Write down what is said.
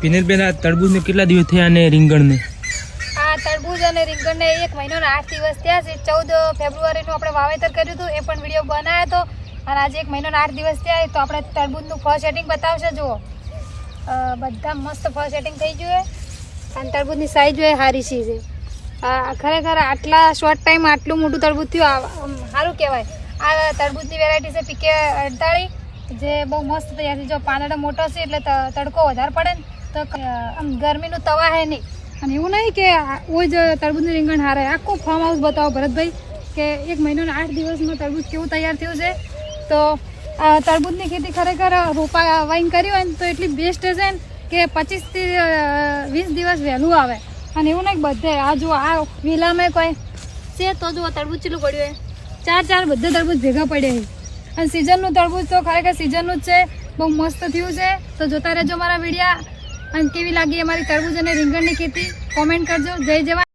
પિનલબેન આ તરબૂચને કેટલા દિવસ થયા અને રીંગણને? આ તરબૂચ અને રીંગણને 1 મહિનો ને 8 દિવસ થયા છે. 14 ફેબ્રુઆરીનું આપણે વાવેતર કર્યું હતું, એ પણ વિડીયો બનાવ્યો હતો. અને આજે 1 મહિનો ને 8 દિવસ થયા તો આપણે તરબૂચનું ફળ સેટિંગ બતાવશે. જુઓ બધા મસ્ત ફળ સેટિંગ થઈ ગયું છે અને તરબૂચની સાઈઝ જોઈએ સારી છે. ખરેખર આટલા શોર્ટ ટાઈમ આટલું મોટું તરબૂચ થયું સારું કહેવાય. આ તરબૂચની વેરાયટી છે PK 48, જે બહુ મસ્ત તૈયાર છે. જો પાંદડો મોટો છે એટલે તડકો વધારે પડે ને તો આમ ગરમીનું તવા હે નહીં. અને એવું નહીં કે ઓય જ તરબૂચનું રીંગણ હારે. આખું ફાર્મ હાઉસ બતાવો ભરતભાઈ કે 1 મહિનો ને 8 દિવસમાં તરબૂચ કેવું તૈયાર થયું છે. તો તરબૂચની ખેતી ખરેખર રોપા વાઈન કરી હોય ને તો એટલી બેસ્ટ છે ને કે 25 થી 20 દિવસ વહેલું આવે. અને એવું નહીં બધે આ જુઓ આ વેલામાં કોઈ છે તો જુઓ તરબૂચ ચેલું પડ્યું હોય, 4 બધા તરબૂચ ભેગા પડ્યા છે. અને સિઝનનું તરબૂચ તો ખરેખર સિઝનનું જ છે. બહુ મસ્ત થયું છે. તો જોતા રહેજો મારા વિડીયા. અને કેવી લાગી અમારી તરબૂચ અને રીંગણની ખેતી કોમેન્ટ કરજો. જય જવાન.